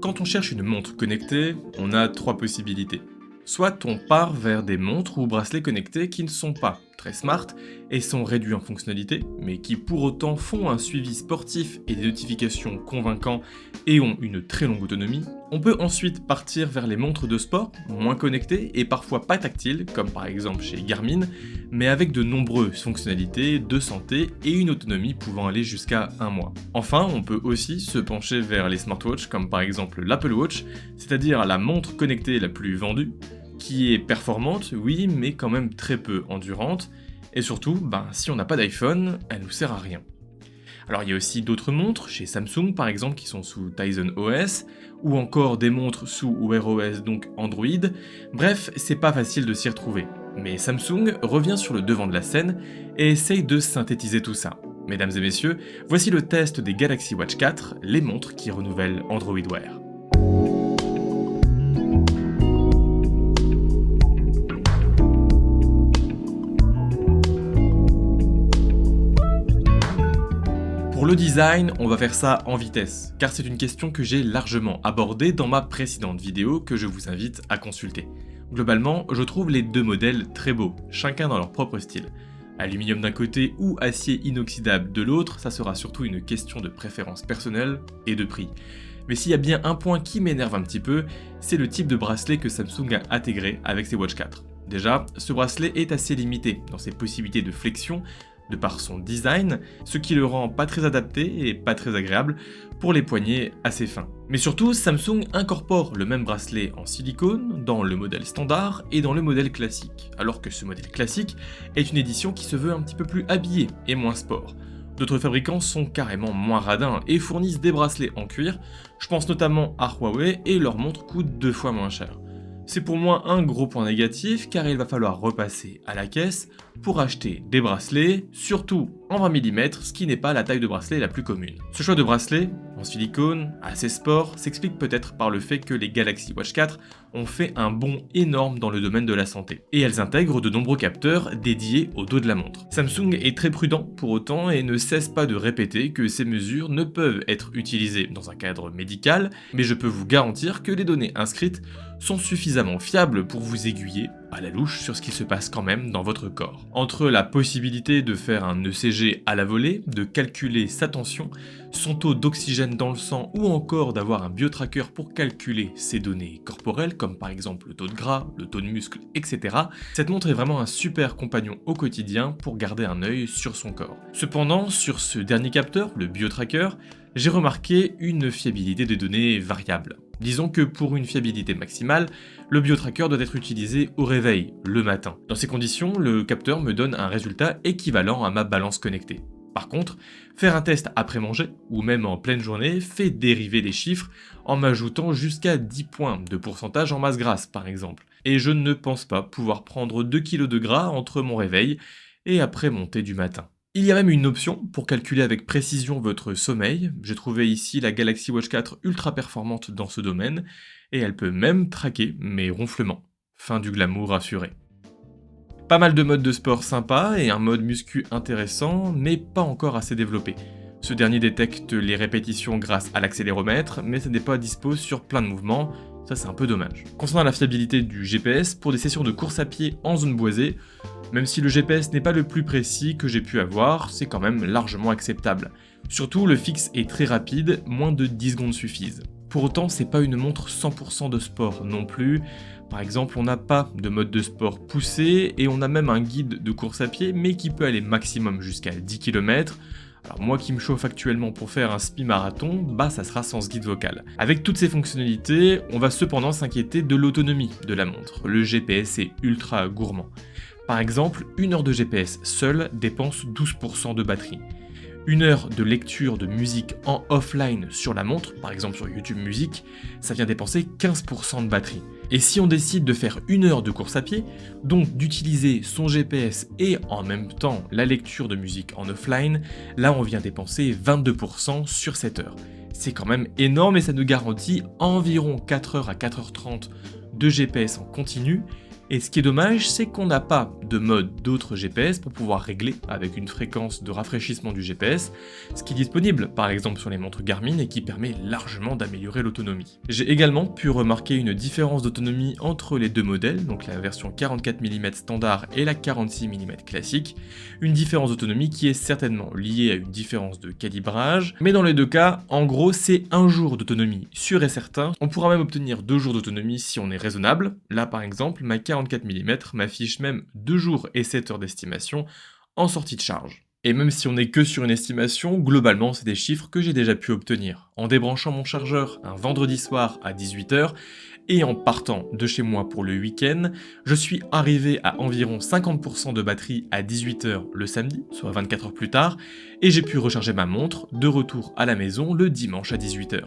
Quand on cherche une montre connectée, on a trois possibilités. Soit on part vers des montres ou bracelets connectés qui ne sont pas très smart et sont réduits en fonctionnalité, mais qui pour autant font un suivi sportif et des notifications convaincants et ont une très longue autonomie. On peut ensuite partir vers les montres de sport, moins connectées et parfois pas tactiles, comme par exemple chez Garmin, mais avec de nombreuses fonctionnalités de santé et une autonomie pouvant aller jusqu'à 1 mois. Enfin, on peut aussi se pencher vers les smartwatches, comme par exemple l'Apple Watch, c'est-à-dire la montre connectée la plus vendue, qui est performante, oui, mais quand même très peu endurante, et surtout, si on n'a pas d'iPhone, elle nous sert à rien. Alors il y a aussi d'autres montres, chez Samsung par exemple, qui sont sous Tizen OS, ou encore des montres sous Wear OS, donc Android. Bref, c'est pas facile de s'y retrouver. Mais Samsung revient sur le devant de la scène et essaye de synthétiser tout ça. Mesdames et messieurs, voici le test des Galaxy Watch 4, les montres qui renouvellent Android Wear. Pour le design, on va faire ça en vitesse, car c'est une question que j'ai largement abordée dans ma précédente vidéo que je vous invite à consulter. Globalement, je trouve les deux modèles très beaux, chacun dans leur propre style. Aluminium d'un côté ou acier inoxydable de l'autre, ça sera surtout une question de préférence personnelle et de prix. Mais s'il y a bien un point qui m'énerve un petit peu, c'est le type de bracelet que Samsung a intégré avec ses Watch 4. Déjà, ce bracelet est assez limité dans ses possibilités de flexion, de par son design, ce qui le rend pas très adapté et pas très agréable pour les poignets assez fins. Mais surtout, Samsung incorpore le même bracelet en silicone dans le modèle standard et dans le modèle classique, alors que ce modèle classique est une édition qui se veut un petit peu plus habillée et moins sport. D'autres fabricants sont carrément moins radins et fournissent des bracelets en cuir, je pense notamment à Huawei et leurs montres coûtent 2 fois moins cher. C'est pour moi un gros point négatif car il va falloir repasser à la caisse pour acheter des bracelets, surtout en 20 mm, ce qui n'est pas la taille de bracelet la plus commune. Ce choix de bracelet, en silicone, assez sport, s'explique peut-être par le fait que les Galaxy Watch 4 ont fait un bond énorme dans le domaine de la santé. Et elles intègrent de nombreux capteurs dédiés au dos de la montre. Samsung est très prudent pour autant et ne cesse pas de répéter que ces mesures ne peuvent être utilisées dans un cadre médical, mais je peux vous garantir que les données inscrites sont suffisamment fiables pour vous aiguiller à la louche sur ce qui se passe quand même dans votre corps. Entre la possibilité de faire un ECG à la volée, de calculer sa tension, son taux d'oxygène dans le sang ou encore d'avoir un biotracker pour calculer ses données corporelles comme par exemple le taux de gras, le taux de muscle, etc. Cette montre est vraiment un super compagnon au quotidien pour garder un œil sur son corps. Cependant, sur ce dernier capteur, le biotracker, j'ai remarqué une fiabilité des données variable. Disons que pour une fiabilité maximale, le biotracker doit être utilisé au réveil, le matin. Dans ces conditions, le capteur me donne un résultat équivalent à ma balance connectée. Par contre, faire un test après manger, ou même en pleine journée, fait dériver les chiffres en m'ajoutant jusqu'à 10 points de pourcentage en masse grasse par exemple. Et je ne pense pas pouvoir prendre 2 kg de gras entre mon réveil et après mon thé du matin. Il y a même une option pour calculer avec précision votre sommeil. J'ai trouvé ici la Galaxy Watch 4 ultra performante dans ce domaine, et elle peut même traquer mes ronflements. Fin du glamour assuré. Pas mal de modes de sport sympas et un mode muscu intéressant, mais pas encore assez développé. Ce dernier détecte les répétitions grâce à l'accéléromètre, mais ça n'est pas dispo sur plein de mouvements, ça c'est un peu dommage. Concernant la fiabilité du GPS, pour des sessions de course à pied en zone boisée, même si le GPS n'est pas le plus précis que j'ai pu avoir, c'est quand même largement acceptable. Surtout, le fixe est très rapide, moins de 10 secondes suffisent. Pour autant, c'est pas une montre 100% de sport non plus. Par exemple, on n'a pas de mode de sport poussé et on a même un guide de course à pied, mais qui peut aller maximum jusqu'à 10 km. Alors moi qui me chauffe actuellement pour faire un semi-marathon, ça sera sans ce guide vocal. Avec toutes ces fonctionnalités, on va cependant s'inquiéter de l'autonomie de la montre. Le GPS est ultra gourmand. Par exemple, 1 heure de GPS seule dépense 12% de batterie. 1 heure de lecture de musique en offline sur la montre, par exemple sur YouTube Music, ça vient dépenser 15% de batterie. Et si on décide de faire 1 heure de course à pied, donc d'utiliser son GPS et en même temps la lecture de musique en offline, là on vient dépenser 22% sur cette heure. C'est quand même énorme et ça nous garantit environ 4h à 4h30 de GPS en continu, Et ce qui est dommage, c'est qu'on n'a pas de mode d'autres GPS pour pouvoir régler avec une fréquence de rafraîchissement du GPS, ce qui est disponible par exemple sur les montres Garmin et qui permet largement d'améliorer l'autonomie. J'ai également pu remarquer une différence d'autonomie entre les deux modèles, donc la version 44 mm standard et la 46 mm classique, une différence d'autonomie qui est certainement liée à une différence de calibrage, mais dans les deux cas, en gros c'est un jour d'autonomie sûr et certain, on pourra même obtenir 2 jours d'autonomie si on est raisonnable, là par exemple ma 44 mm m'affiche même 2 jours et 7 heures d'estimation en sortie de charge. Et même si on n'est que sur une estimation, globalement c'est des chiffres que j'ai déjà pu obtenir. En débranchant mon chargeur un vendredi soir à 18 h et en partant de chez moi pour le week-end, je suis arrivé à environ 50% de batterie à 18 h le samedi, soit 24 heures plus tard, et j'ai pu recharger ma montre de retour à la maison le dimanche à 18 h.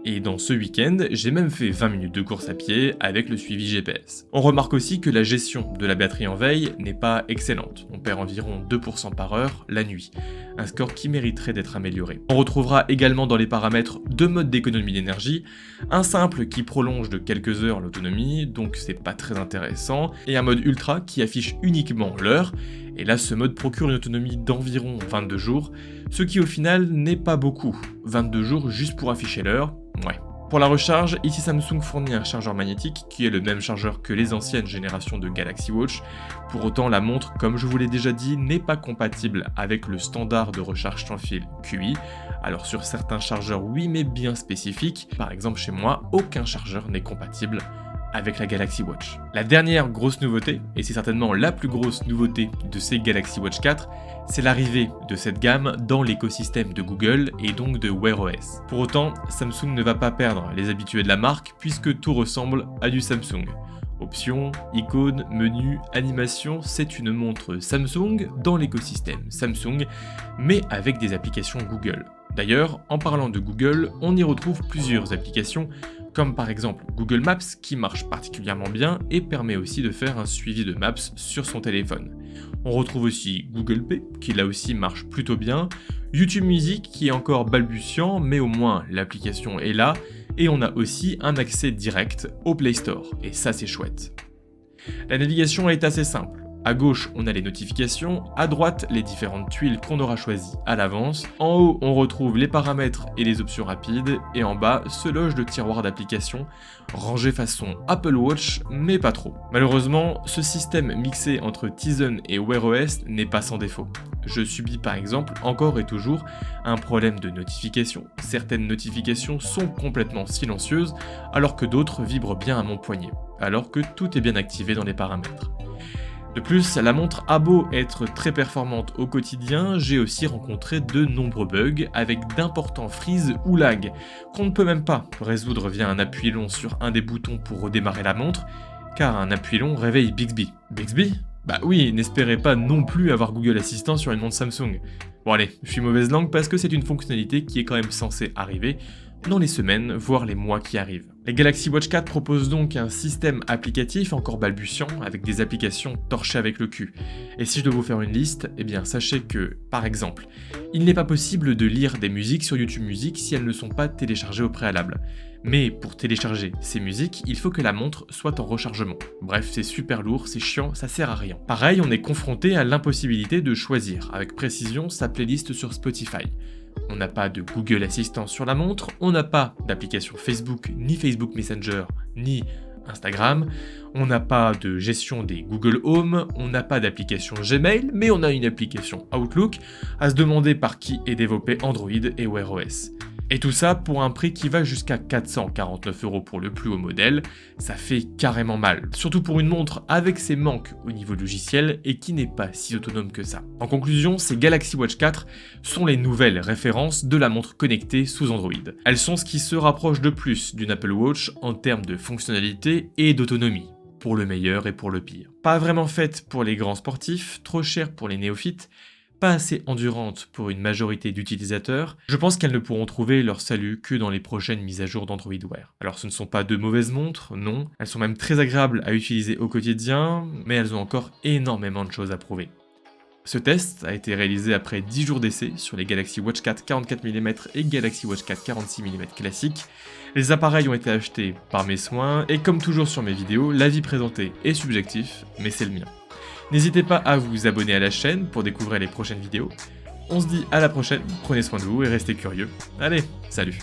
Et dans ce week-end, j'ai même fait 20 minutes de course à pied avec le suivi GPS. On remarque aussi que la gestion de la batterie en veille n'est pas excellente. On perd environ 2% par heure la nuit, un score qui mériterait d'être amélioré. On retrouvera également dans les paramètres 2 modes d'économie d'énergie, un simple qui prolonge de quelques heures l'autonomie, donc c'est pas très intéressant, et un mode ultra qui affiche uniquement l'heure, et là ce mode procure une autonomie d'environ 22 jours, ce qui au final n'est pas beaucoup. 22 jours juste pour afficher l'heure, ouais. Pour la recharge, ici Samsung fournit un chargeur magnétique qui est le même chargeur que les anciennes générations de Galaxy Watch. Pour autant, la montre, comme je vous l'ai déjà dit, n'est pas compatible avec le standard de recharge sans fil QI. Alors sur certains chargeurs oui, mais bien spécifiques. Par exemple chez moi, aucun chargeur n'est compatible avec la Galaxy Watch. La dernière grosse nouveauté, et c'est certainement la plus grosse nouveauté de ces Galaxy Watch 4, c'est l'arrivée de cette gamme dans l'écosystème de Google et donc de Wear OS. Pour autant, Samsung ne va pas perdre les habitués de la marque puisque tout ressemble à du Samsung. Options, icônes, menus, animations, c'est une montre Samsung dans l'écosystème Samsung, mais avec des applications Google. D'ailleurs, en parlant de Google, on y retrouve plusieurs applications, comme par exemple Google Maps qui marche particulièrement bien et permet aussi de faire un suivi de Maps sur son téléphone. On retrouve aussi Google Pay qui là aussi marche plutôt bien, YouTube Music qui est encore balbutiant mais au moins l'application est là, et on a aussi un accès direct au Play Store, et ça c'est chouette. La navigation est assez simple. À gauche, on a les notifications, à droite, les différentes tuiles qu'on aura choisies à l'avance, en haut, on retrouve les paramètres et les options rapides, et en bas se loge le tiroir d'applications, rangé façon Apple Watch, mais pas trop. Malheureusement, ce système mixé entre Tizen et Wear OS n'est pas sans défaut. Je subis par exemple encore et toujours un problème de notification. Certaines notifications sont complètement silencieuses, alors que d'autres vibrent bien à mon poignet, alors que tout est bien activé dans les paramètres. De plus, la montre a beau être très performante au quotidien, j'ai aussi rencontré de nombreux bugs avec d'importants freezes ou lags qu'on ne peut même pas résoudre via un appui long sur un des boutons pour redémarrer la montre, car un appui long réveille Bixby. Bixby ? Bah oui, n'espérez pas non plus avoir Google Assistant sur une montre Samsung. Bon allez, je suis mauvaise langue parce que c'est une fonctionnalité qui est quand même censée arriver dans les semaines, voire les mois qui arrivent. Les Galaxy Watch 4 proposent donc un système applicatif encore balbutiant avec des applications torchées avec le cul. Et si je dois vous faire une liste, eh bien sachez que, par exemple, il n'est pas possible de lire des musiques sur YouTube Music si elles ne sont pas téléchargées au préalable. Mais pour télécharger ces musiques, il faut que la montre soit en rechargement. Bref, c'est super lourd, c'est chiant, ça sert à rien. Pareil, on est confronté à l'impossibilité de choisir avec précision sa playlist sur Spotify. On n'a pas de Google Assistant sur la montre, on n'a pas d'application Facebook, ni Facebook Messenger, ni Instagram, on n'a pas de gestion des Google Home, on n'a pas d'application Gmail, mais on a une application Outlook, à se demander par qui est développé Android et Wear OS. Et tout ça pour un prix qui va jusqu'à 449 € pour le plus haut modèle, ça fait carrément mal. Surtout pour une montre avec ses manques au niveau logiciel et qui n'est pas si autonome que ça. En conclusion, ces Galaxy Watch 4 sont les nouvelles références de la montre connectée sous Android. Elles sont ce qui se rapproche de plus d'une Apple Watch en termes de fonctionnalité et d'autonomie, pour le meilleur et pour le pire. Pas vraiment faite pour les grands sportifs, trop chère pour les néophytes, pas assez endurante pour une majorité d'utilisateurs, je pense qu'elles ne pourront trouver leur salut que dans les prochaines mises à jour d'Android Wear. Alors ce ne sont pas de mauvaises montres, non, elles sont même très agréables à utiliser au quotidien, mais elles ont encore énormément de choses à prouver. Ce test a été réalisé après 10 jours d'essai sur les Galaxy Watch 4 44 mm et Galaxy Watch 4 46 mm classiques. Les appareils ont été achetés par mes soins et comme toujours sur mes vidéos, l'avis présenté est subjectif, mais c'est le mien. N'hésitez pas à vous abonner à la chaîne pour découvrir les prochaines vidéos. On se dit à la prochaine, prenez soin de vous et restez curieux. Allez, salut!